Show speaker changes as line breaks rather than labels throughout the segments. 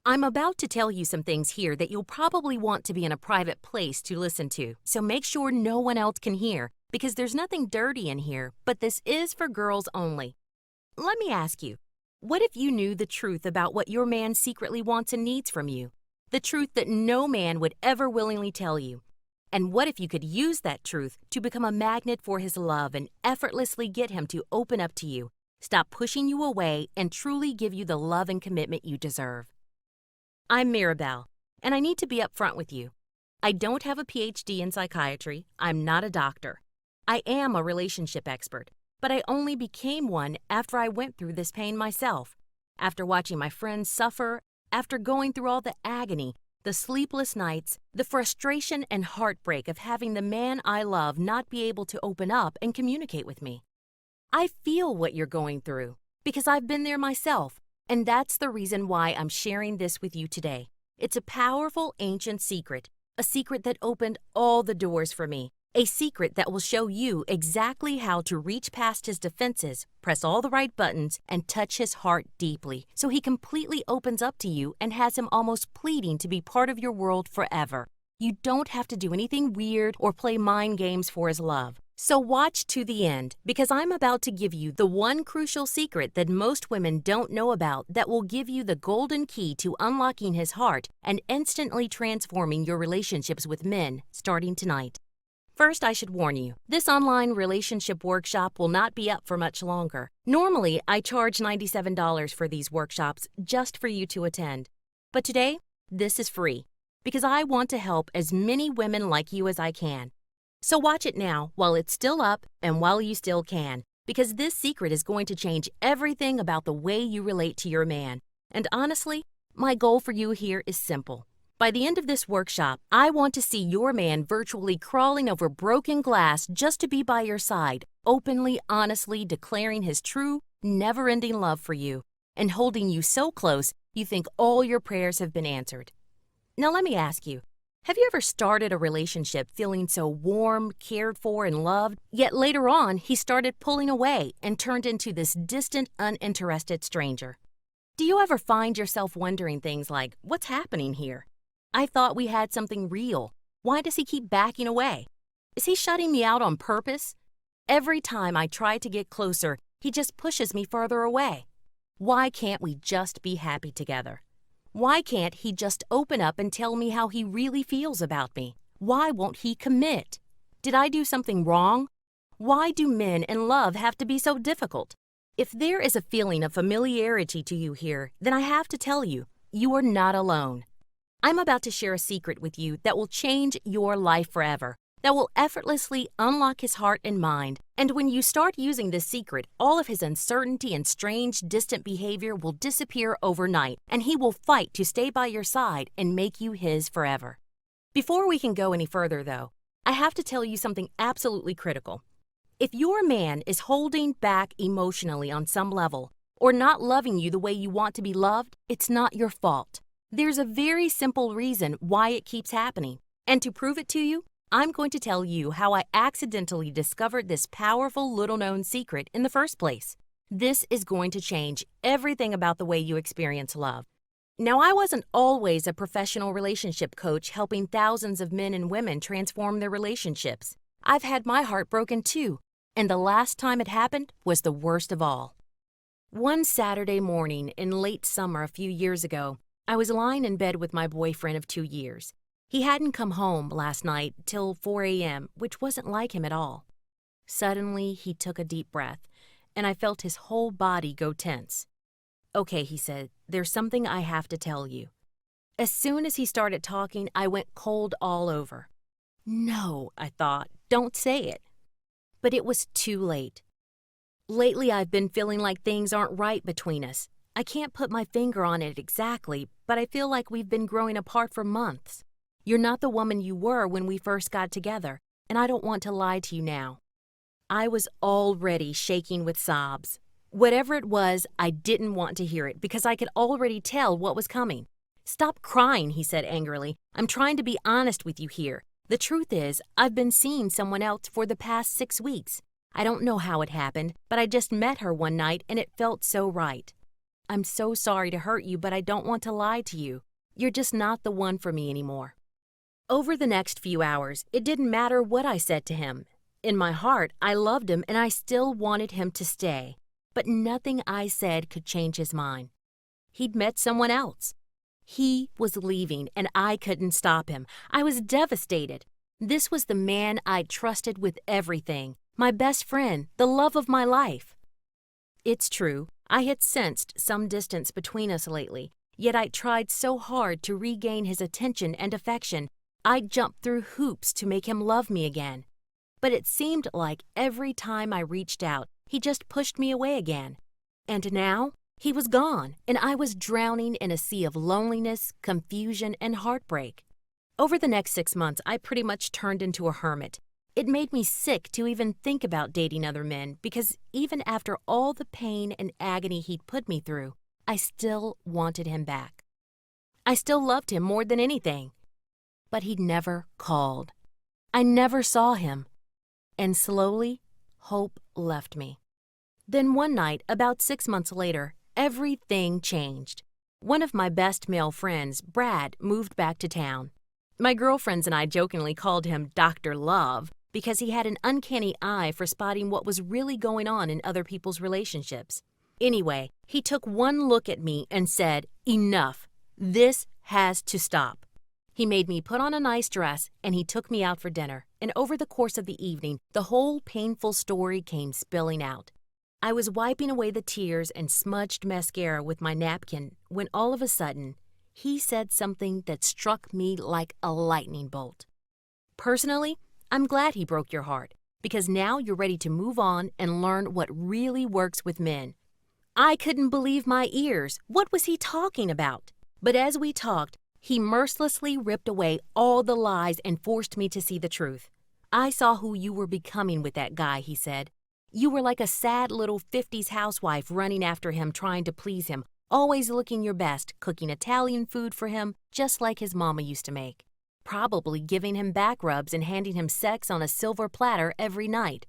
I'm about to tell you some things here that you'll probably want to be in a private place to listen to, so make sure no one else can hear, because there's nothing dirty in here, but this is for girls only. Let me ask you, what if you knew the truth about what your man secretly wants and needs from you? The truth that no man would ever willingly tell you. And what if you could use that truth to become a magnet for his love and effortlessly get him to open up to you, stop pushing you away, and truly give you the love and commitment you deserve? I'm Mirabelle, and I need to be upfront with you. I don't have a PhD in psychiatry. I'm not a doctor. I am a relationship expert, but I only became one after I went through this pain myself, after watching my friends suffer, after going through all the agony, the sleepless nights, the frustration and heartbreak of having the man I love not be able to open up and communicate with me. I feel what you're going through because I've been there myself. And that's the reason why I'm sharing this with you today. It's a powerful ancient secret, a secret that opened all the doors for me, a secret that will show you exactly how to reach past his defenses, press all the right buttons, and touch his heart deeply, so he completely opens up to you and has him almost pleading to be part of your world forever. You don't have to do anything weird or play mind games for his love. So watch to the end, because I'm about to give you the one crucial secret that most women don't know about that will give you the golden key to unlocking his heart and instantly transforming your relationships with men starting tonight. First, I should warn you, this online relationship workshop will not be up for much longer. Normally, I charge $97 for these workshops just for you to attend. But today, this is free, because I want to help as many women like you as I can. So watch it now while it's still up and while you still can, because this secret is going to change everything about the way you relate to your man. And honestly, my goal for you here is simple. By the end of this workshop, I want to see your man virtually crawling over broken glass just to be by your side, openly, honestly declaring his true, never-ending love for you, and holding you so close you think all your prayers have been answered. Now let me ask you, have you ever started a relationship feeling so warm, cared for, and loved, yet later on he started pulling away and turned into this distant, uninterested stranger? Do you ever find yourself wondering things like, what's happening here? I thought we had something real. Why does he keep backing away? Is he shutting me out on purpose? Every time I try to get closer, he just pushes me further away. Why can't we just be happy together? Why can't he just open up and tell me how he really feels about me? Why won't he commit? Did I do something wrong? Why do men and love have to be so difficult? If there is a feeling of familiarity to you here, then I have to tell you, you are not alone. I'm about to share a secret with you that will change your life forever, that will effortlessly unlock his heart and mind. And when you start using this secret, all of his uncertainty and strange, distant behavior will disappear overnight, and he will fight to stay by your side and make you his forever. Before we can go any further, though, I have to tell you something absolutely critical. If your man is holding back emotionally on some level, or not loving you the way you want to be loved, it's not your fault. There's a very simple reason why it keeps happening, and to prove it to you, I'm going to tell you how I accidentally discovered this powerful little-known secret in the first place. This is going to change everything about the way you experience love. Now, I wasn't always a professional relationship coach helping thousands of men and women transform their relationships. I've had my heart broken too, and the last time it happened was the worst of all. One Saturday morning in late summer a few years ago, I was lying in bed with my boyfriend of 2 years. He hadn't come home last night till 4 a.m., which wasn't like him at all. Suddenly, he took a deep breath, and I felt his whole body go tense. "Okay," he said, "there's something I have to tell you." As soon as he started talking, I went cold all over. No, I thought, don't say it. But it was too late. Lately, I've been feeling like things aren't right between us. I can't put my finger on it exactly, but I feel like we've been growing apart for months. You're not the woman you were when we first got together, and I don't want to lie to you now. I was already shaking with sobs. Whatever it was, I didn't want to hear it because I could already tell what was coming. "Stop crying," he said angrily. "I'm trying to be honest with you here. The truth is, I've been seeing someone else for the past 6 weeks. I don't know how it happened, but I just met her one night and it felt so right." I'm so sorry to hurt you, but I don't want to lie to you. You're just not the one for me anymore." Over the next few hours, it didn't matter what I said to him. In my heart, I loved him and I still wanted him to stay. But nothing I said could change his mind. He'd met someone else. He was leaving and I couldn't stop him. I was devastated. This was the man I'd trusted with everything, my best friend, the love of my life. It's true, I had sensed some distance between us lately, yet I tried so hard to regain his attention and affection. I'd jumped through hoops to make him love me again. But it seemed like every time I reached out, he just pushed me away again. And now, he was gone, and I was drowning in a sea of loneliness, confusion, and heartbreak. Over the next 6 months, I pretty much turned into a hermit. It made me sick to even think about dating other men because even after all the pain and agony he'd put me through, I still wanted him back. I still loved him more than anything. But he never called. I never saw him. And slowly, hope left me. Then one night, about 6 months later, everything changed. One of my best male friends, Brad, moved back to town. My girlfriends and I jokingly called him Dr. Love because he had an uncanny eye for spotting what was really going on in other people's relationships. Anyway, he took one look at me and said, "Enough. This has to stop." He made me put on a nice dress and he took me out for dinner. And over the course of the evening, the whole painful story came spilling out. I was wiping away the tears and smudged mascara with my napkin when all of a sudden, he said something that struck me like a lightning bolt. Personally, I'm glad he broke your heart because now you're ready to move on and learn what really works with men. I couldn't believe my ears. What was he talking about? But as we talked, he mercilessly ripped away all the lies and forced me to see the truth. "I saw who you were becoming with that guy," he said. "You were like a sad little 50s housewife running after him trying to please him, always looking your best, cooking Italian food for him just like his mama used to make. Probably giving him back rubs and handing him sex on a silver platter every night.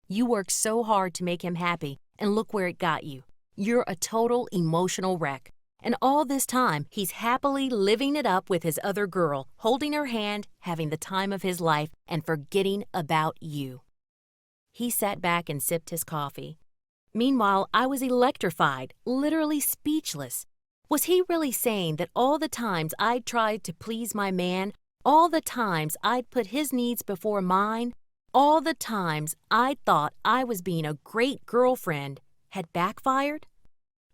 You worked so hard to make him happy, and look where it got you. You're a total emotional wreck. And all this time, he's happily living it up with his other girl, holding her hand, having the time of his life, and forgetting about you." He sat back and sipped his coffee. Meanwhile, I was electrified, literally speechless. Was he really saying that all the times I'd tried to please my man, all the times I'd put his needs before mine, all the times I'd thought I was being a great girlfriend, had backfired?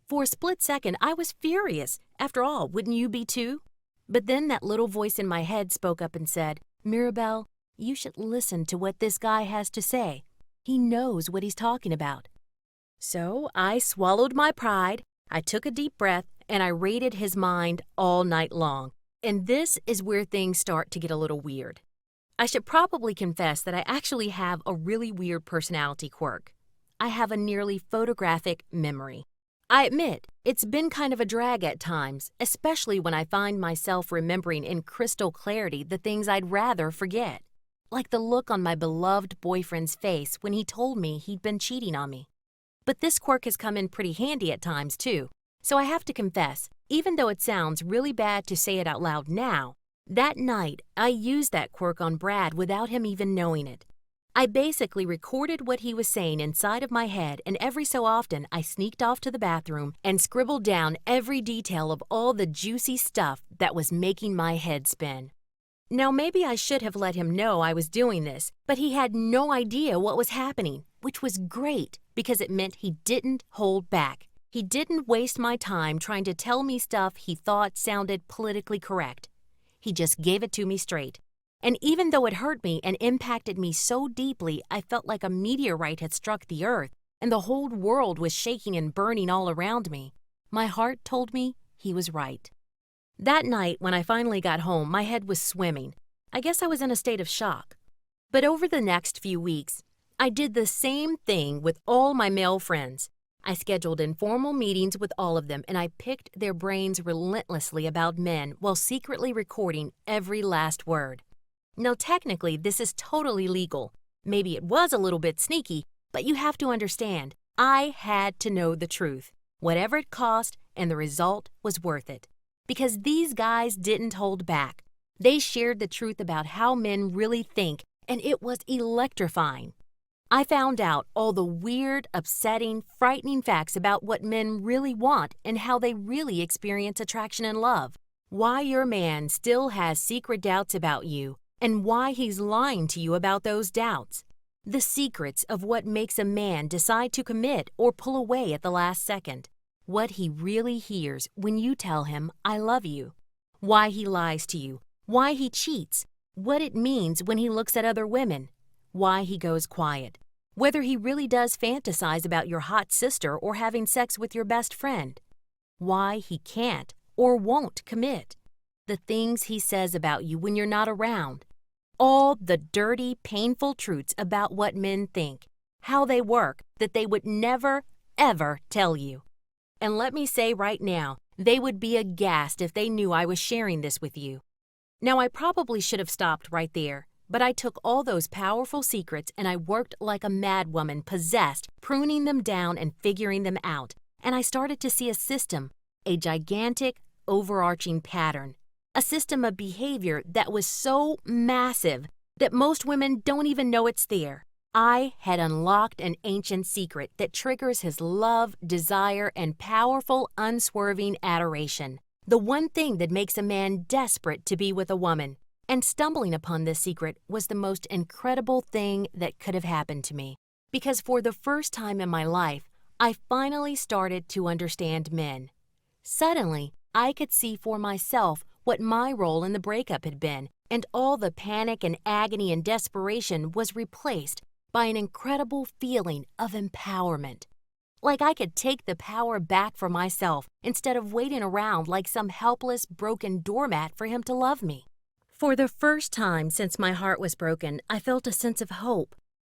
For a split second, I was furious. After all, wouldn't you be too? But then that little voice in my head spoke up and said, "Mirabelle, you should listen to what this guy has to say. He knows what he's talking about." So I swallowed my pride, I took a deep breath, and I raided his mind all night long. And this is where things start to get a little weird. I should probably confess that I actually have a really weird personality quirk. I have a nearly photographic memory. I admit, it's been kind of a drag at times, especially when I find myself remembering in crystal clarity the things I'd rather forget. Like the look on my beloved boyfriend's face when he told me he'd been cheating on me. But this quirk has come in pretty handy at times, too. So I have to confess, even though it sounds really bad to say it out loud now, that night I used that quirk on Brad without him even knowing it. I basically recorded what he was saying inside of my head, and every so often I sneaked off to the bathroom and scribbled down every detail of all the juicy stuff that was making my head spin. Now, maybe I should have let him know I was doing this, but he had no idea what was happening, which was great because it meant he didn't hold back. He didn't waste my time trying to tell me stuff he thought sounded politically correct. He just gave it to me straight. And even though it hurt me and impacted me so deeply, I felt like a meteorite had struck the earth and the whole world was shaking and burning all around me. My heart told me he was right. That night, when I finally got home, my head was swimming. I guess I was in a state of shock. But over the next few weeks, I did the same thing with all my male friends. I scheduled informal meetings with all of them, and I picked their brains relentlessly about men while secretly recording every last word. Now, technically, this is totally legal. Maybe it was a little bit sneaky, but you have to understand, I had to know the truth, whatever it cost, and the result was worth it. Because these guys didn't hold back. They shared the truth about how men really think, and it was electrifying. I found out all the weird, upsetting, frightening facts about what men really want and how they really experience attraction and love. Why your man still has secret doubts about you, and why he's lying to you about those doubts. The secrets of what makes a man decide to commit or pull away at the last second. What he really hears when you tell him, "I love you." Why he lies to you. Why he cheats. What it means when he looks at other women. Why he goes quiet. Whether he really does fantasize about your hot sister or having sex with your best friend. Why he can't or won't commit. The things he says about you when you're not around. All the dirty, painful truths about what men think, how they work, that they would never, ever tell you. And let me say right now, they would be aghast if they knew I was sharing this with you. Now, I probably should have stopped right there, but I took all those powerful secrets and I worked like a madwoman possessed, pruning them down and figuring them out. And I started to see a system, a gigantic, overarching pattern. A system of behavior that was so massive that most women don't even know it's there. I had unlocked an ancient secret that triggers his love, desire, and powerful, unswerving adoration. The one thing that makes a man desperate to be with a woman. And stumbling upon this secret was the most incredible thing that could have happened to me. Because for the first time in my life, I finally started to understand men. Suddenly, I could see for myself what my role in the breakup had been, and all the panic and agony and desperation was replaced by an incredible feeling of empowerment. Like I could take the power back for myself instead of waiting around like some helpless, broken doormat for him to love me. For the first time since my heart was broken, I felt a sense of hope.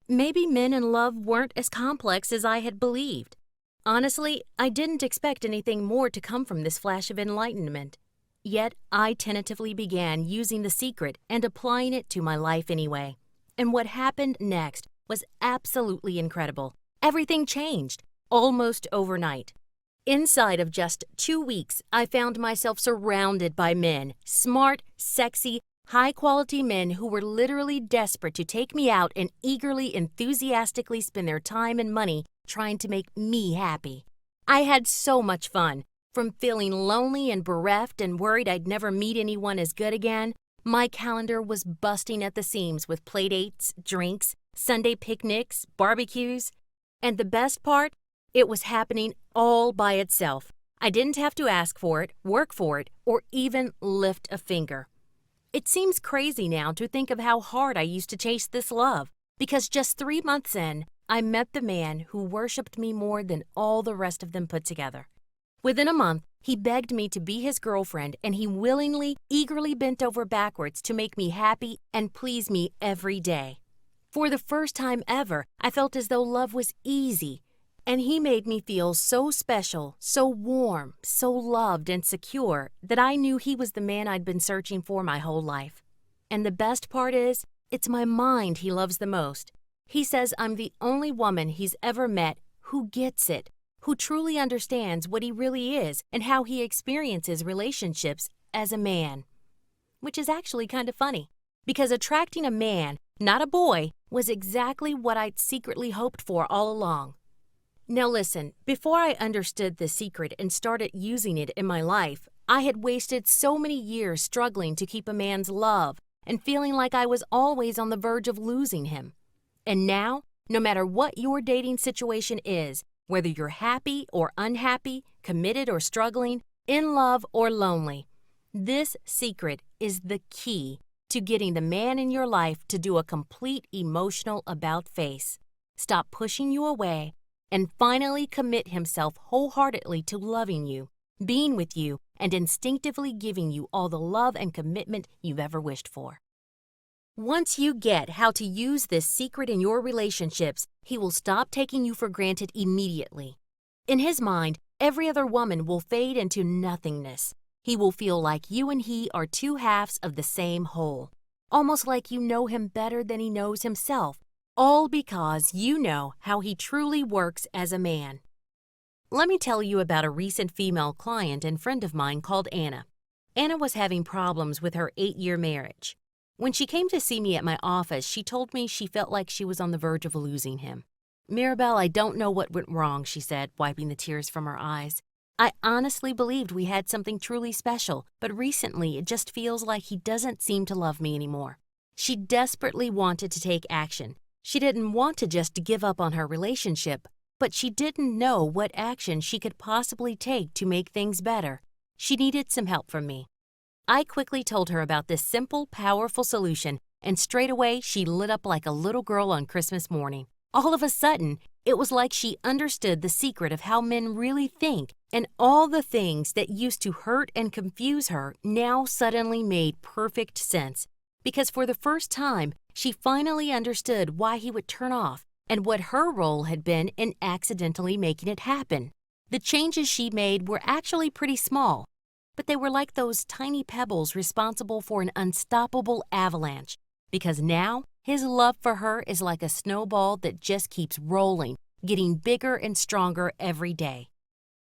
Maybe men in love weren't as complex as I had believed. Honestly, I didn't expect anything more to come from this flash of enlightenment. Yet, I tentatively began using the secret and applying it to my life anyway. And what happened next was absolutely incredible. Everything changed, almost overnight. Inside of just 2 weeks, I found myself surrounded by men, smart, sexy, high-quality men who were literally desperate to take me out and eagerly, enthusiastically spend their time and money trying to make me happy. I had so much fun. From feeling lonely and bereft and worried I'd never meet anyone as good again, my calendar was busting at the seams with playdates, drinks, Sunday picnics, barbecues. And the best part? It was happening all by itself. I didn't have to ask for it, work for it, or even lift a finger. It seems crazy now to think of how hard I used to chase this love, because just 3 months in, I met the man who worshipped me more than all the rest of them put together. Within a month, he begged me to be his girlfriend, and he willingly, eagerly bent over backwards to make me happy and please me every day. For the first time ever, I felt as though love was easy, and he made me feel so special, so warm, so loved and secure that I knew he was the man I'd been searching for my whole life. And the best part is, it's my mind he loves the most. He says I'm the only woman he's ever met who gets it, who truly understands what he really is and how he experiences relationships as a man. Which is actually kind of funny, because attracting a man, not a boy, was exactly what I'd secretly hoped for all along. Now listen, before I understood the secret and started using it in my life, I had wasted so many years struggling to keep a man's love and feeling like I was always on the verge of losing him. And now, no matter what your dating situation is, whether you're happy or unhappy, committed or struggling, in love or lonely, this secret is the key to getting the man in your life to do a complete emotional about-face, stop pushing you away, and finally commit himself wholeheartedly to loving you, being with you, and instinctively giving you all the love and commitment you've ever wished for. Once you get how to use this secret in your relationships, he will stop taking you for granted immediately. In his mind, every other woman will fade into nothingness. He will feel like you and he are two halves of the same whole, almost like you know him better than he knows himself, all because you know how he truly works as a man. Let me tell you about a recent female client and friend of mine called Anna. Anna was having problems with her 8-year marriage. When she came to see me at my office, she told me she felt like she was on the verge of losing him. "Mirabelle, I don't know what went wrong," she said, wiping the tears from her eyes. "I honestly believed we had something truly special, but recently it just feels like he doesn't seem to love me anymore." She desperately wanted to take action. She didn't want to just give up on her relationship, but she didn't know what action she could possibly take to make things better. She needed some help from me. I quickly told her about this simple, powerful solution, and straight away she lit up like a little girl on Christmas morning. All of a sudden, it was like she understood the secret of how men really think, and all the things that used to hurt and confuse her now suddenly made perfect sense, because for the first time, she finally understood why he would turn off and what her role had been in accidentally making it happen. The changes she made were actually pretty small, but they were like those tiny pebbles responsible for an unstoppable avalanche, because now his love for her is like a snowball that just keeps rolling, getting bigger and stronger every day.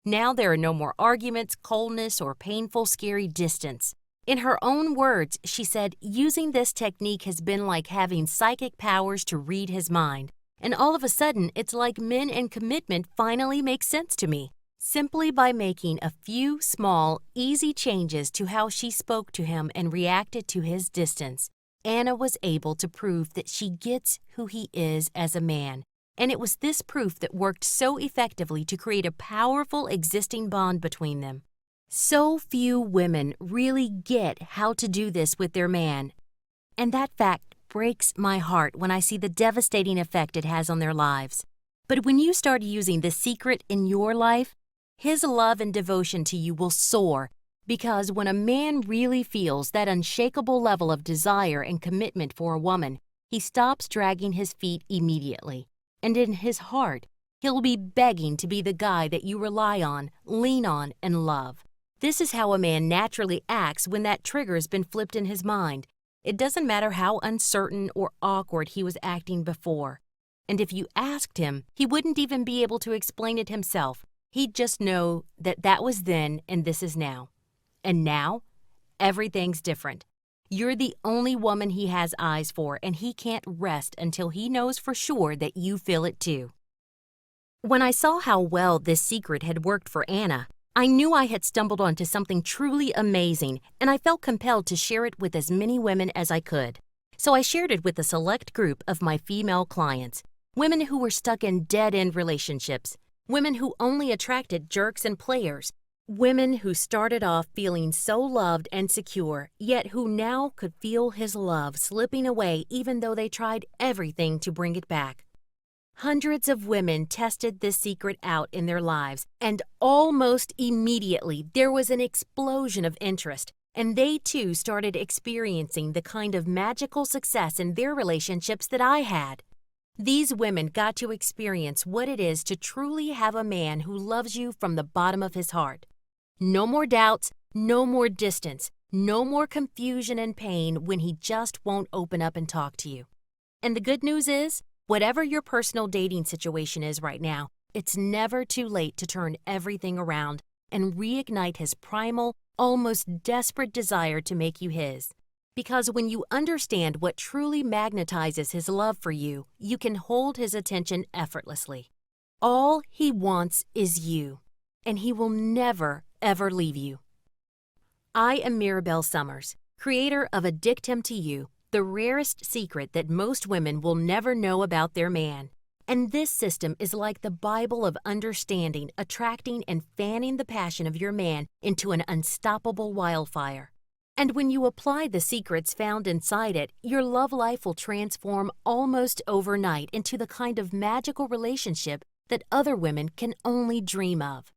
Now there are no more arguments, coldness, or painful, scary distance. In her own words, she said, "Using this technique has been like having psychic powers to read his mind. And all of a sudden, it's like men and commitment finally make sense to me." Simply by making a few small, easy changes to how she spoke to him and reacted to his distance, Anna was able to prove that she gets who he is as a man. And it was this proof that worked so effectively to create a powerful existing bond between them. So few women really get how to do this with their man. And that fact breaks my heart when I see the devastating effect it has on their lives. But when you start using the secret in your life, his love and devotion to you will soar, because when a man really feels that unshakable level of desire and commitment for a woman, he stops dragging his feet immediately. And in his heart, he'll be begging to be the guy that you rely on, lean on, and love. This is how a man naturally acts when that trigger has been flipped in his mind. It doesn't matter how uncertain or awkward he was acting before. And if you asked him, he wouldn't even be able to explain it himself. He'd just know that that was then and this is now. And now, everything's different. You're the only woman he has eyes for, and he can't rest until he knows for sure that you feel it too. When I saw how well this secret had worked for Anna, I knew I had stumbled onto something truly amazing, and I felt compelled to share it with as many women as I could. So I shared it with a select group of my female clients, women who were stuck in dead-end relationships, women who only attracted jerks and players, women who started off feeling so loved and secure, yet who now could feel his love slipping away even though they tried everything to bring it back. Hundreds of women tested this secret out in their lives, and almost immediately there was an explosion of interest, and they too started experiencing the kind of magical success in their relationships that I had. These women got to experience what it is to truly have a man who loves you from the bottom of his heart. No more doubts, no more distance, no more confusion and pain when he just won't open up and talk to you. And the good news is, whatever your personal dating situation is right now, it's never too late to turn everything around and reignite his primal, almost desperate desire to make you his. Because when you understand what truly magnetizes his love for you, you can hold his attention effortlessly. All he wants is you, and he will never, ever leave you. I am Mirabelle Summers, creator of Addict Him To You, the rarest secret that most women will never know about their man. And this system is like the Bible of understanding, attracting, and fanning the passion of your man into an unstoppable wildfire. And when you apply the secrets found inside it, your love life will transform almost overnight into the kind of magical relationship that other women can only dream of.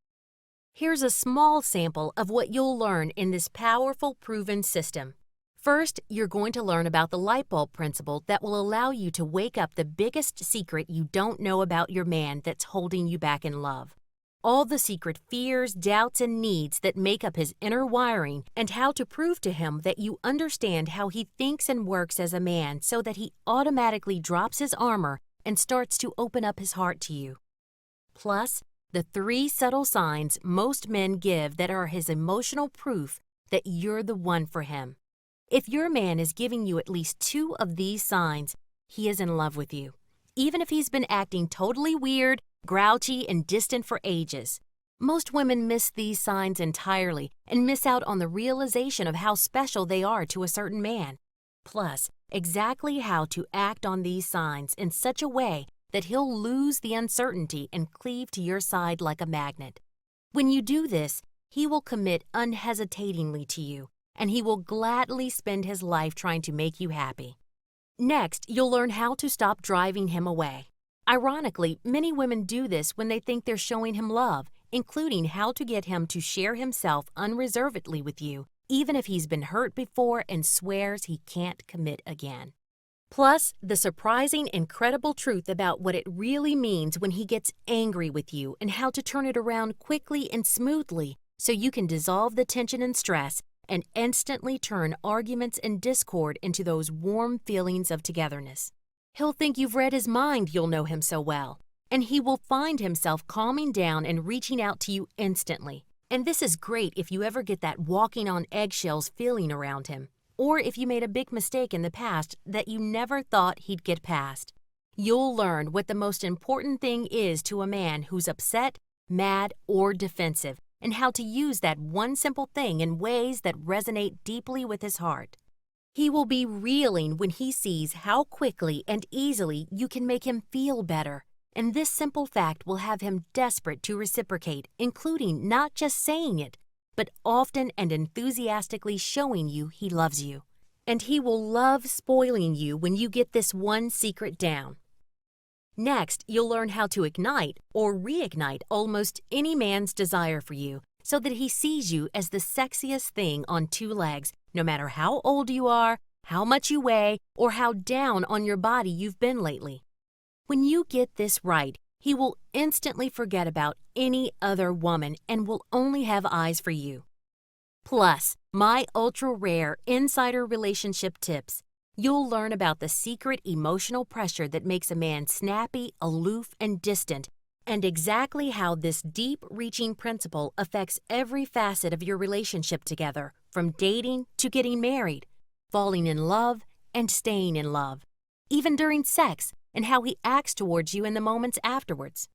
Here's a small sample of what you'll learn in this powerful, proven system. First, you're going to learn about the light bulb principle that will allow you to wake up the biggest secret you don't know about your man that's holding you back in love. All the secret fears, doubts, and needs that make up his inner wiring, and how to prove to him that you understand how he thinks and works as a man so that he automatically drops his armor and starts to open up his heart to you. Plus, the 3 subtle signs most men give that are his emotional proof that you're the one for him. If your man is giving you at least 2 of these signs, he is in love with you, even if he's been acting totally weird, grouchy, and distant for ages. Most women miss these signs entirely and miss out on the realization of how special they are to a certain man. Plus, exactly how to act on these signs in such a way that he'll lose the uncertainty and cleave to your side like a magnet. When you do this, he will commit unhesitatingly to you, and he will gladly spend his life trying to make you happy. Next, you'll learn how to stop driving him away. Ironically, many women do this when they think they're showing him love, including how to get him to share himself unreservedly with you, even if he's been hurt before and swears he can't commit again. Plus, the surprising, incredible truth about what it really means when he gets angry with you and how to turn it around quickly and smoothly so you can dissolve the tension and stress and instantly turn arguments and discord into those warm feelings of togetherness. He'll think you've read his mind, you'll know him so well, and he will find himself calming down and reaching out to you instantly. And this is great if you ever get that walking on eggshells feeling around him, or if you made a big mistake in the past that you never thought he'd get past. You'll learn what the most important thing is to a man who's upset, mad, or defensive, and how to use that one simple thing in ways that resonate deeply with his heart. He will be reeling when he sees how quickly and easily you can make him feel better, and this simple fact will have him desperate to reciprocate, including not just saying it, but often and enthusiastically showing you he loves you. And he will love spoiling you when you get this one secret down. Next, you'll learn how to ignite or reignite almost any man's desire for you so that he sees you as the sexiest thing on 2 legs, no matter how old you are, how much you weigh, or how down on your body you've been lately. When you get this right, he will instantly forget about any other woman and will only have eyes for you. Plus, my ultra-rare insider relationship tips. You'll learn about the secret emotional pressure that makes a man snappy, aloof, and distant, and exactly how this deep-reaching principle affects every facet of your relationship together, from dating to getting married, falling in love, and staying in love, even during sex, and how he acts towards you in the moments afterwards.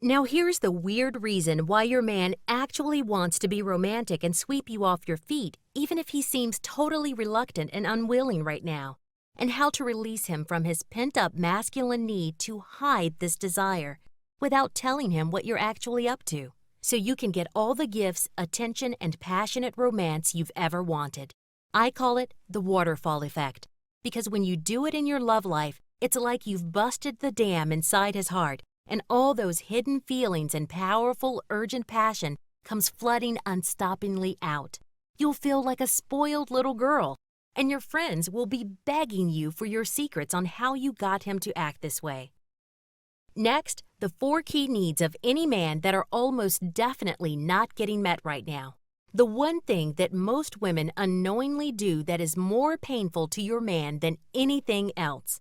Now here's the weird reason why your man actually wants to be romantic and sweep you off your feet, even if he seems totally reluctant and unwilling right now, and how to release him from his pent-up masculine need to hide this desire without telling him what you're actually up to, so you can get all the gifts, attention, and passionate romance you've ever wanted. I call it the waterfall effect, because when you do it in your love life, it's like you've busted the dam inside his heart, and all those hidden feelings and powerful, urgent passion comes flooding unstoppingly out. You'll feel like a spoiled little girl, and your friends will be begging you for your secrets on how you got him to act this way. Next, the 4 key needs of any man that are almost definitely not getting met right now. The one thing that most women unknowingly do that is more painful to your man than anything else.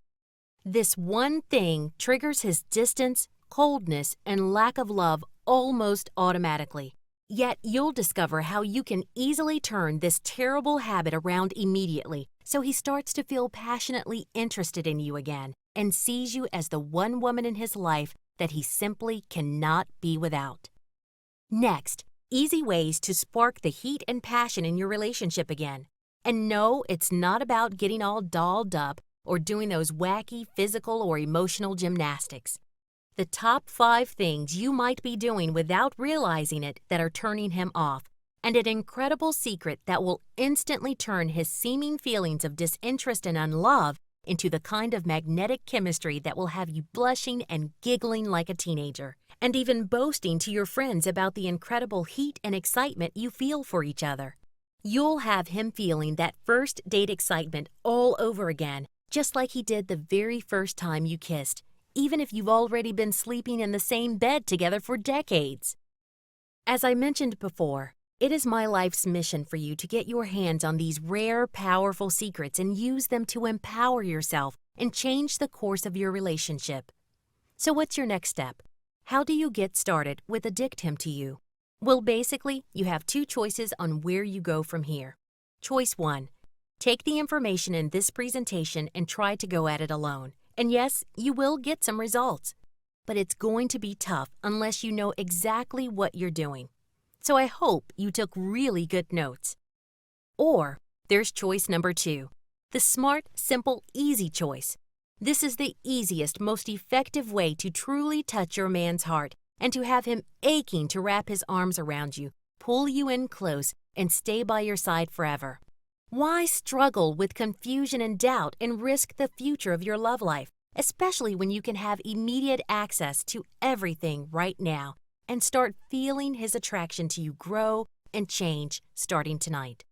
This one thing triggers his distance, coldness, and lack of love almost automatically. Yet you'll discover how you can easily turn this terrible habit around immediately so he starts to feel passionately interested in you again and sees you as the one woman in his life that he simply cannot be without. Next, easy ways to spark the heat and passion in your relationship again. And no, it's not about getting all dolled up or doing those wacky physical or emotional gymnastics. The top 5 things you might be doing without realizing it that are turning him off, and an incredible secret that will instantly turn his seeming feelings of disinterest and unlove into the kind of magnetic chemistry that will have you blushing and giggling like a teenager, and even boasting to your friends about the incredible heat and excitement you feel for each other. You'll have him feeling that first date excitement all over again, just like he did the very first time you kissed, even if you've already been sleeping in the same bed together for decades. As I mentioned before, it is my life's mission for you to get your hands on these rare, powerful secrets and use them to empower yourself and change the course of your relationship. So what's your next step? How do you get started with Addict Him To You? Well, basically, you have two choices on where you go from here. Choice 1. Take the information in this presentation and try to go at it alone. And yes, you will get some results. But it's going to be tough unless you know exactly what you're doing. So I hope you took really good notes. Or there's choice number 2, the smart, simple, easy choice. This is the easiest, most effective way to truly touch your man's heart and to have him aching to wrap his arms around you, pull you in close, and stay by your side forever. Why struggle with confusion and doubt and risk the future of your love life, especially when you can have immediate access to everything right now and start feeling his attraction to you grow and change starting tonight?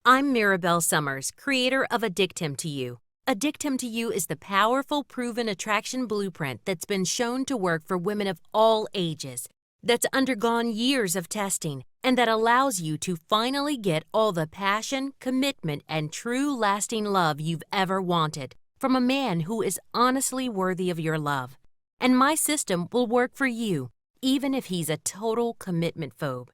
I'm Mirabelle Summers, creator of Addict Him To You. Addict Him To You is the powerful, proven attraction blueprint that's been shown to work for women of all ages, that's undergone years of testing, and that allows you to finally get all the passion, commitment, and true lasting love you've ever wanted from a man who is honestly worthy of your love. And my system will work for you, even if he's a total commitment phobe,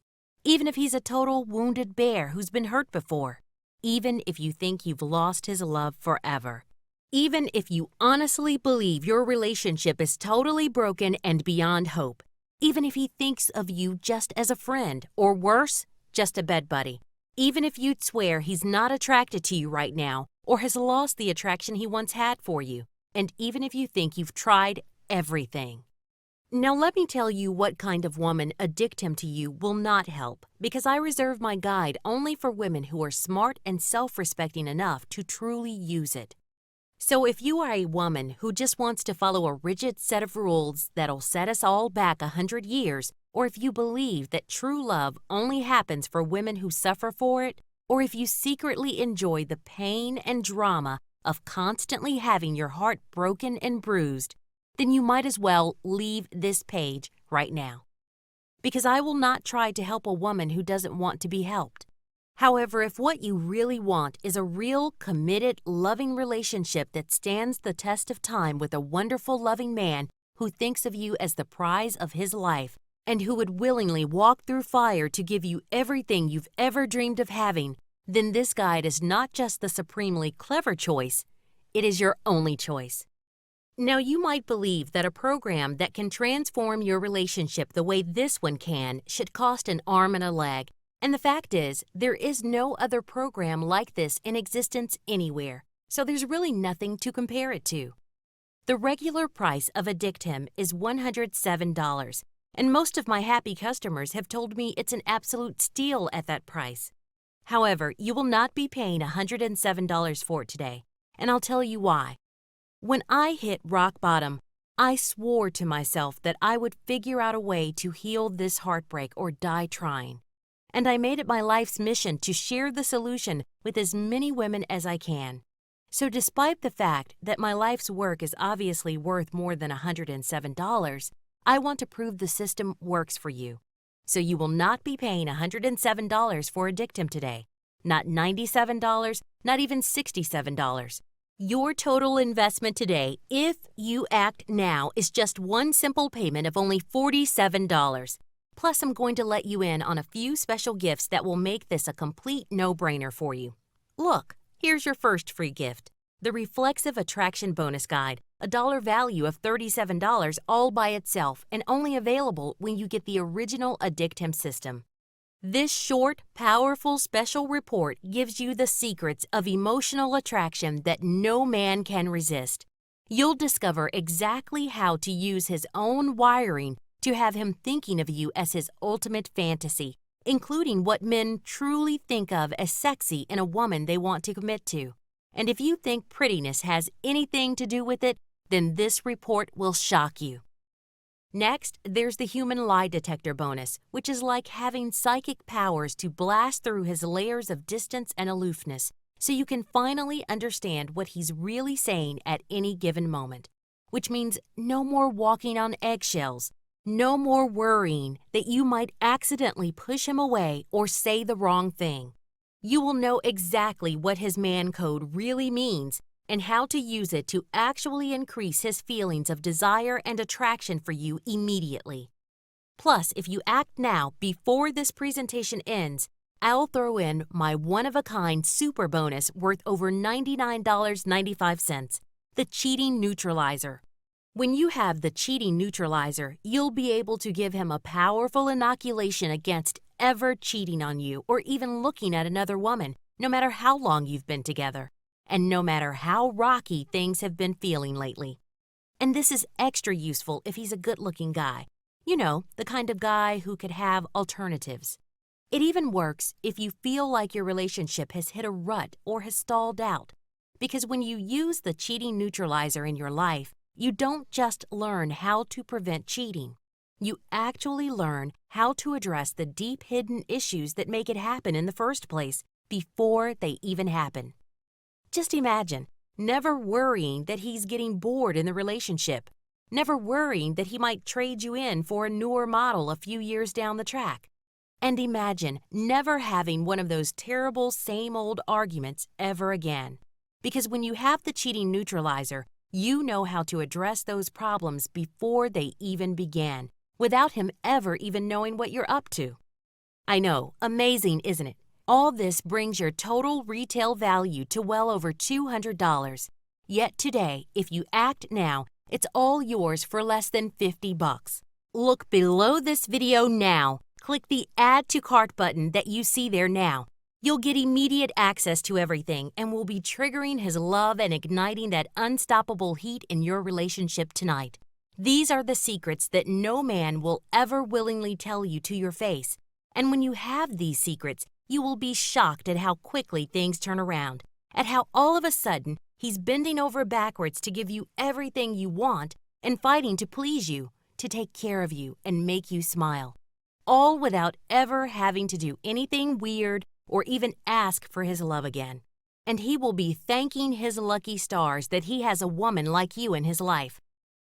even if he's a total wounded bear who's been hurt before, even if you think you've lost his love forever, even if you honestly believe your relationship is totally broken and beyond hope, even if he thinks of you just as a friend, or worse, just a bed buddy, even if you'd swear he's not attracted to you right now or has lost the attraction he once had for you, and even if you think you've tried everything. Now let me tell you what kind of woman Addict Him To You will not help, because I reserve my guide only for women who are smart and self-respecting enough to truly use it. So if you are a woman who just wants to follow a rigid set of rules that'll set us all back 100 years, or if you believe that true love only happens for women who suffer for it, or if you secretly enjoy the pain and drama of constantly having your heart broken and bruised, then you might as well leave this page right now. Because I will not try to help a woman who doesn't want to be helped. However, if what you really want is a real, committed, loving relationship that stands the test of time with a wonderful, loving man who thinks of you as the prize of his life and who would willingly walk through fire to give you everything you've ever dreamed of having, then this guide is not just the supremely clever choice, it is your only choice. Now, you might believe that a program that can transform your relationship the way this one can should cost an arm and a leg. And the fact is, there is no other program like this in existence anywhere, so there's really nothing to compare it to. The regular price of Addict Him is $107, and most of my happy customers have told me it's an absolute steal at that price. However, you will not be paying $107 for it today, and I'll tell you why. When I hit rock bottom, I swore to myself that I would figure out a way to heal this heartbreak or die trying. And I made it my life's mission to share the solution with as many women as I can. So despite the fact that my life's work is obviously worth more than $107, I want to prove the system works for you. So you will not be paying $107 for Addict Him today. Not $97, not even $67. Your total investment today, if you act now, is just one simple payment of only $47. Plus, I'm going to let you in on a few special gifts that will make this a complete no-brainer for you. Look, here's your first free gift. The Reflexive Attraction Bonus Guide, a dollar value of $37 all by itself and only available when you get the original Addict Him system. This short, powerful special report gives you the secrets of emotional attraction that no man can resist. You'll discover exactly how to use his own wiring to have him thinking of you as his ultimate fantasy, including what men truly think of as sexy in a woman they want to commit to. And if you think prettiness has anything to do with it, then this report will shock you. Next, there's the Human Lie Detector bonus, which is like having psychic powers to blast through his layers of distance and aloofness, so you can finally understand what he's really saying at any given moment. Which means no more walking on eggshells, no more worrying that you might accidentally push him away or say the wrong thing. You will know exactly what his man code really means and how to use it to actually increase his feelings of desire and attraction for you immediately. Plus, if you act now before this presentation ends, I'll throw in my one-of-a-kind super bonus worth over $99.95, the Cheating Neutralizer. When you have the Cheating Neutralizer, you'll be able to give him a powerful inoculation against ever cheating on you or even looking at another woman, no matter how long you've been together, and no matter how rocky things have been feeling lately. And this is extra useful if he's a good-looking guy. You know, the kind of guy who could have alternatives. It even works if you feel like your relationship has hit a rut or has stalled out. Because when you use the Cheating Neutralizer in your life, you don't just learn how to prevent cheating. You actually learn how to address the deep hidden issues that make it happen in the first place before they even happen. Just imagine never worrying that he's getting bored in the relationship, never worrying that he might trade you in for a newer model a few years down the track. And imagine never having one of those terrible same old arguments ever again. Because when you have the Cheating Neutralizer, you know how to address those problems before they even began, without him ever even knowing what you're up to. I know, amazing, isn't it? All this brings your total retail value to well over $200. Yet today, if you act now, it's all yours for less than $50. Look below this video now. Click the Add to Cart button that you see there now. You'll get immediate access to everything and will be triggering his love and igniting that unstoppable heat in your relationship tonight. These are the secrets that no man will ever willingly tell you to your face. And when you have these secrets, you will be shocked at how quickly things turn around, at how all of a sudden he's bending over backwards to give you everything you want and fighting to please you, to take care of you and make you smile. All without ever having to do anything weird or even ask for his love again. And he will be thanking his lucky stars that he has a woman like you in his life.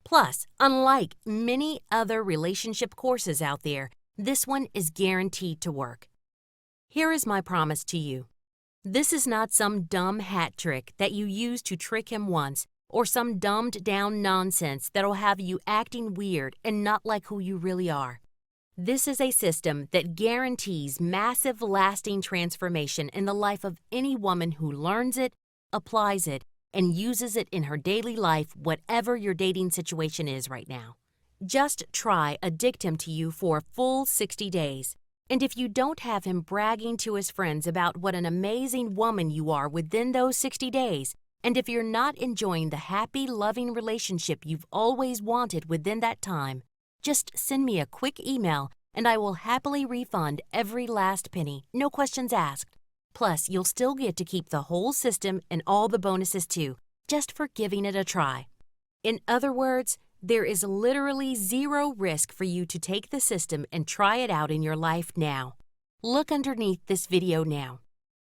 Plus, unlike many other relationship courses out there, this one is guaranteed to work. Here is my promise to you. This is not some dumb hat trick that you use to trick him once, or some dumbed-down nonsense that'll have you acting weird and not like who you really are. This is a system that guarantees massive lasting transformation in the life of any woman who learns it, applies it, and uses it in her daily life, whatever your dating situation is right now. Just try Addict Him To You for a full 60 days. And if you don't have him bragging to his friends about what an amazing woman you are within those 60 days, and if you're not enjoying the happy, loving relationship you've always wanted within that time, just send me a quick email and I will happily refund every last penny, no questions asked. Plus, you'll still get to keep the whole system and all the bonuses too, just for giving it a try. In other words, there is literally zero risk for you to take the system and try it out in your life now. Look underneath this video now.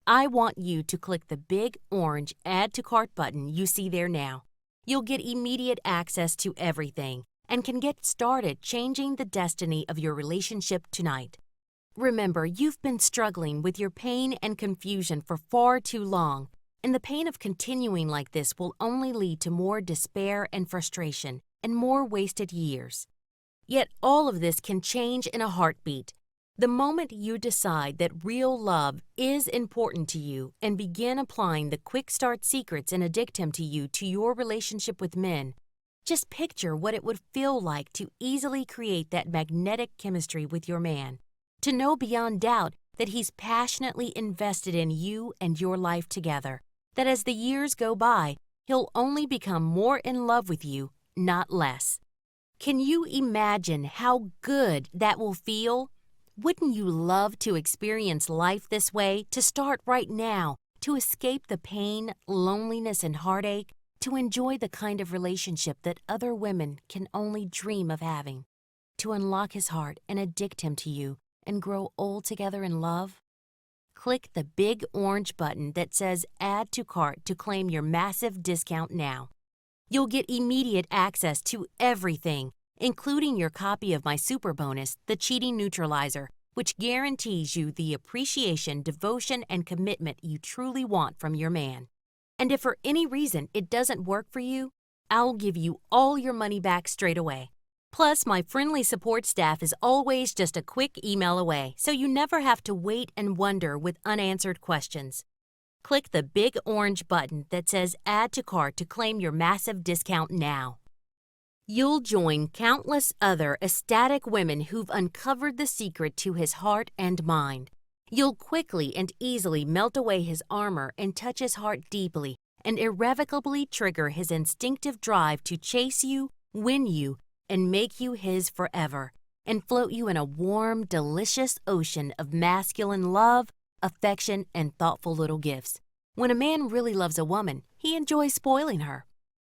I want you to click the big orange Add to Cart button you see there now. You'll get immediate access to everything and can get started changing the destiny of your relationship tonight. Remember, you've been struggling with your pain and confusion for far too long, and the pain of continuing like this will only lead to more despair and frustration and more wasted years. Yet all of this can change in a heartbeat. The moment you decide that real love is important to you and begin applying the quick start secrets and Addict Him To You to your relationship with men, just picture what it would feel like to easily create that magnetic chemistry with your man, to know beyond doubt that he's passionately invested in you and your life together, that as the years go by, he'll only become more in love with you, not less. Can you imagine how good that will feel? Wouldn't you love to experience life this way, to start right now, to escape the pain, loneliness, and heartache, to enjoy the kind of relationship that other women can only dream of having, to unlock his heart and addict him to you and grow old together in love? Click the big orange button that says Add to Cart to claim your massive discount now. You'll get immediate access to everything, including your copy of my super bonus, the Cheating Neutralizer, which guarantees you the appreciation, devotion, and commitment you truly want from your man. And if for any reason it doesn't work for you, I'll give you all your money back straight away. Plus, my friendly support staff is always just a quick email away, so you never have to wait and wonder with unanswered questions. Click the big orange button that says Add to Cart to claim your massive discount now. You'll join countless other ecstatic women who've uncovered the secret to his heart and mind. You'll quickly and easily melt away his armor and touch his heart deeply and irrevocably trigger his instinctive drive to chase you, win you, and make you his forever, and float you in a warm, delicious ocean of masculine love, affection, and thoughtful little gifts. When a man really loves a woman, he enjoys spoiling her.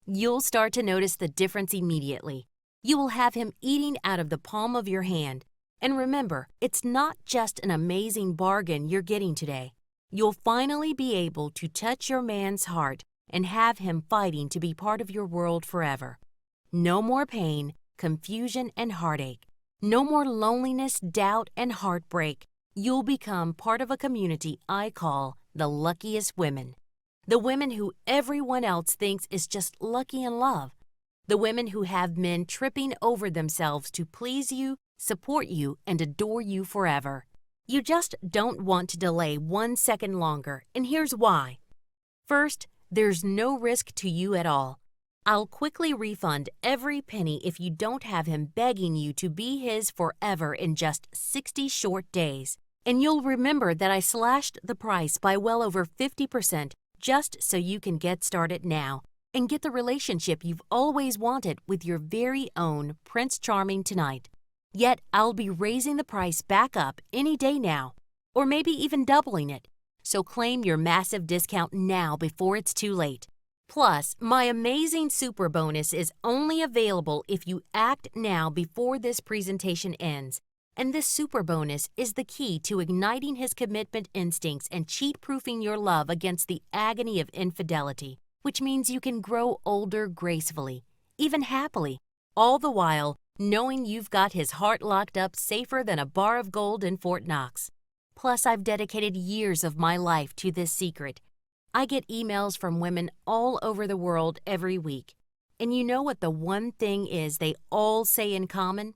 You'll start to notice the difference immediately. You will have him eating out of the palm of your hand. And remember, it's not just an amazing bargain you're getting today. You'll finally be able to touch your man's heart and have him fighting to be part of your world forever. No more pain, confusion, and heartache. No more loneliness, doubt, and heartbreak. You'll become part of a community I call the luckiest women. The women who everyone else thinks is just lucky in love. The women who have men tripping over themselves to please you, support you, and adore you forever. You just don't want to delay 1 second longer, and here's why. First, there's no risk to you at all. I'll quickly refund every penny if you don't have him begging you to be his forever in just 60 short days. And you'll remember that I slashed the price by well over 50% just so you can get started now and get the relationship you've always wanted with your very own Prince Charming tonight. Yet I'll be raising the price back up any day now, or maybe even doubling it. So claim your massive discount now before it's too late. Plus, my amazing super bonus is only available if you act now before this presentation ends. And this super bonus is the key to igniting his commitment instincts and cheat-proofing your love against the agony of infidelity, which means you can grow older gracefully, even happily, all the while knowing you've got his heart locked up safer than a bar of gold in Fort Knox. Plus, I've dedicated years of my life to this secret. I get emails from women all over the world every week. And you know what the one thing is they all say in common?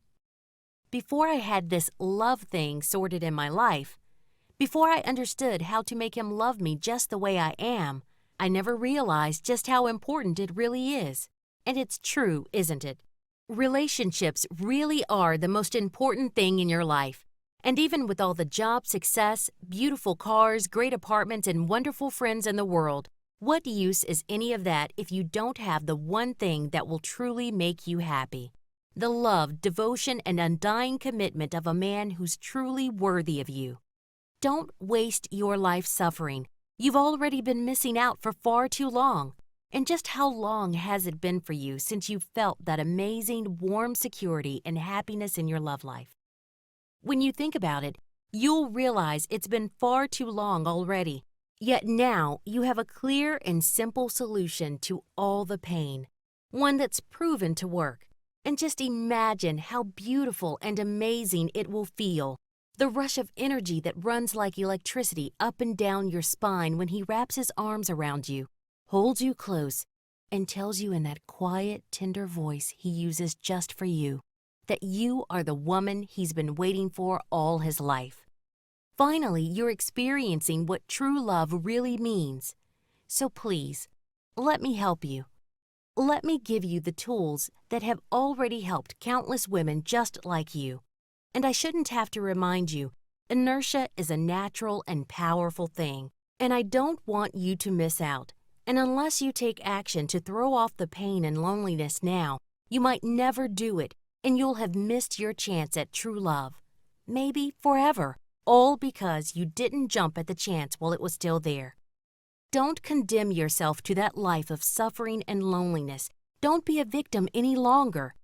Before I had this love thing sorted in my life, before I understood how to make him love me just the way I am, I never realized just how important it really is. And it's true, isn't it? Relationships really are the most important thing in your life. And even with all the job success, beautiful cars, great apartments, and wonderful friends in the world, what use is any of that if you don't have the one thing that will truly make you happy? The love, devotion, and undying commitment of a man who's truly worthy of you. Don't waste your life suffering. You've already been missing out for far too long. And just how long has it been for you since you felt that amazing, warm security and happiness in your love life? When you think about it, you'll realize it's been far too long already. Yet now you have a clear and simple solution to all the pain, one that's proven to work. And just imagine how beautiful and amazing it will feel. The rush of energy that runs like electricity up and down your spine when he wraps his arms around you, holds you close, and tells you in that quiet, tender voice he uses just for you that you are the woman he's been waiting for all his life. Finally, you're experiencing what true love really means. So please, let me help you. Let me give you the tools that have already helped countless women just like you. And I shouldn't have to remind you, inertia is a natural and powerful thing, and I don't want you to miss out. And unless you take action to throw off the pain and loneliness now, you might never do it, and you'll have missed your chance at true love. Maybe forever, all because you didn't jump at the chance while it was still there. Don't condemn yourself to that life of suffering and loneliness. Don't be a victim any longer.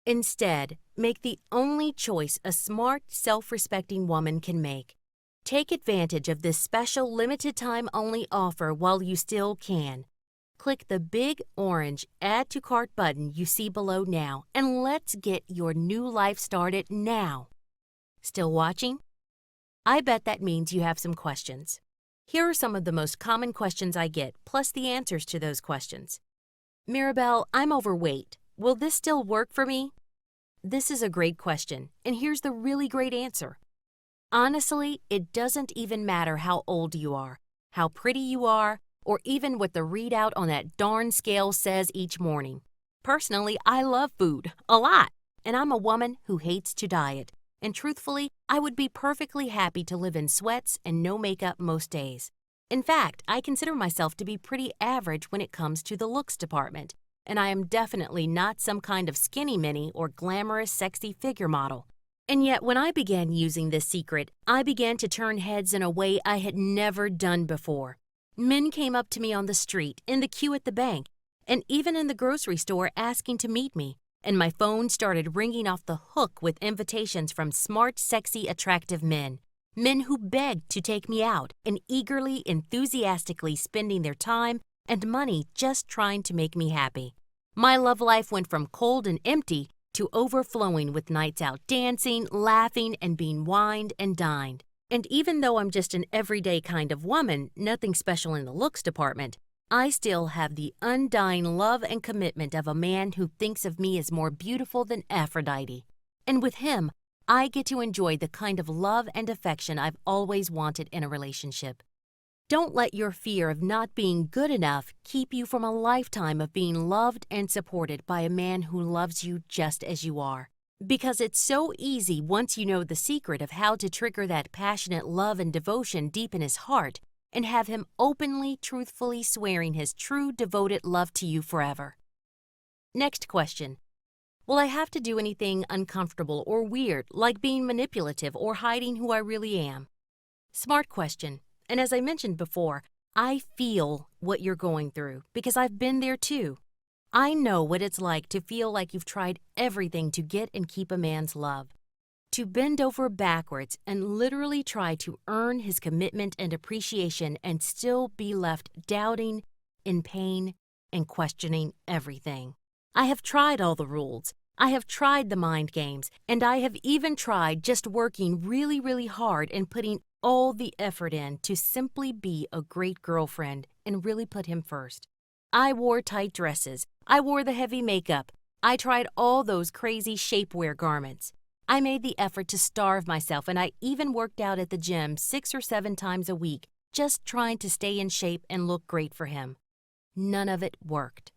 Instead, make the only choice a smart, self-respecting woman can make. Take advantage of this special limited-time-only offer while you still can. Click the big orange Add to Cart button you see below now, and let's get your new life started now. Still watching? I bet that means you have some questions. Here are some of the most common questions I get, plus the answers to those questions. Mirabelle, I'm overweight. Will this still work for me? This is a great question, and here's the really great answer. Honestly, it doesn't even matter how old you are, how pretty you are, or even what the readout on that darn scale says each morning. Personally, I love food, a lot, and I'm a woman who hates to diet. And truthfully, I would be perfectly happy to live in sweats and no makeup most days. In fact, I consider myself to be pretty average when it comes to the looks department, and I am definitely not some kind of skinny mini or glamorous sexy figure model. And yet, when I began using this secret, I began to turn heads in a way I had never done before. Men came up to me on the street, in the queue at the bank, and even in the grocery store asking to meet me, and my phone started ringing off the hook with invitations from smart, sexy, attractive men. Men who begged to take me out and eagerly, enthusiastically spending their time and money just trying to make me happy. My love life went from cold and empty to overflowing with nights out dancing, laughing, and being wined and dined. And even though I'm just an everyday kind of woman, nothing special in the looks department, I still have the undying love and commitment of a man who thinks of me as more beautiful than Aphrodite. And with him, I get to enjoy the kind of love and affection I've always wanted in a relationship. Don't let your fear of not being good enough keep you from a lifetime of being loved and supported by a man who loves you just as you are. Because it's so easy once you know the secret of how to trigger that passionate love and devotion deep in his heart and have him openly, truthfully swearing his true, devoted love to you forever. Next question. Will I have to do anything uncomfortable or weird, like being manipulative or hiding who I really am? Smart question. And as I mentioned before, I feel what you're going through because I've been there too. I know what it's like to feel like you've tried everything to get and keep a man's love. To bend over backwards and literally try to earn his commitment and appreciation and still be left doubting, in pain, and questioning everything. I have tried all the rules. I have tried the mind games, and I have even tried just working really, really hard and putting all the effort in to simply be a great girlfriend and really put him first. I wore tight dresses. I wore the heavy makeup. I tried all those crazy shapewear garments. I made the effort to starve myself, and I even worked out at the gym 6 or 7 times a week, just trying to stay in shape and look great for him. None of it worked.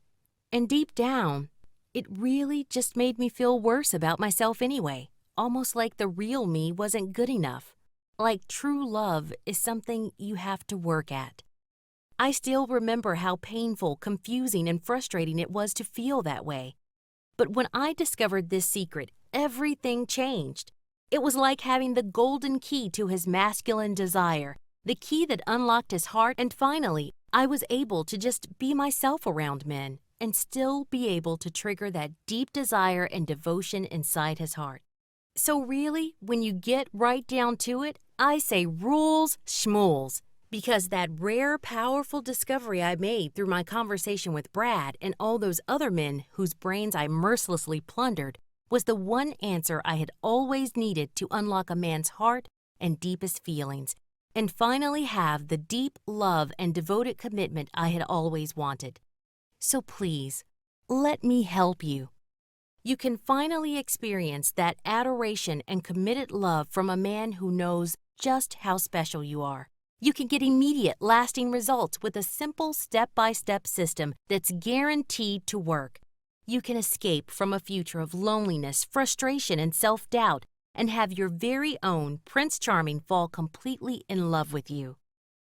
And deep down, it really just made me feel worse about myself anyway, almost like the real me wasn't good enough. Like true love is something you have to work at. I still remember how painful, confusing, and frustrating it was to feel that way. But when I discovered this secret, everything changed. It was like having the golden key to his masculine desire, the key that unlocked his heart, and finally, I was able to just be myself around men and still be able to trigger that deep desire and devotion inside his heart. So really, when you get right down to it, I say rules schmools, because that rare, powerful discovery I made through my conversation with Brad and all those other men whose brains I mercilessly plundered was the one answer I had always needed to unlock a man's heart and deepest feelings, and finally have the deep love and devoted commitment I had always wanted. So please, let me help you. You can finally experience that adoration and committed love from a man who knows just how special you are. You can get immediate, lasting results with a simple step-by-step system that's guaranteed to work. You can escape from a future of loneliness, frustration, and self-doubt and have your very own Prince Charming fall completely in love with you.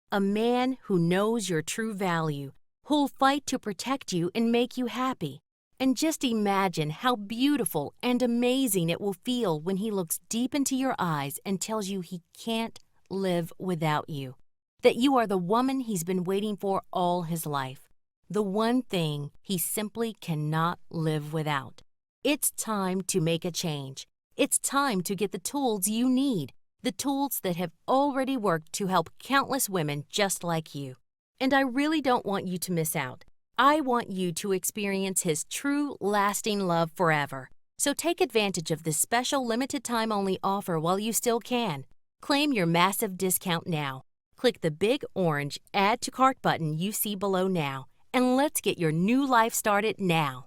A man who knows your true value, who'll fight to protect you and make you happy. And just imagine how beautiful and amazing it will feel when he looks deep into your eyes and tells you he can't live without you, that you are the woman he's been waiting for all his life, the one thing he simply cannot live without. It's time to make a change. It's time to get the tools you need, the tools that have already worked to help countless women just like you. And I really don't want you to miss out. I want you to experience his true, lasting love forever. So take advantage of this special limited-time-only offer while you still can. Claim your massive discount now. Click the big orange Add to Cart button you see below now, and let's get your new life started now.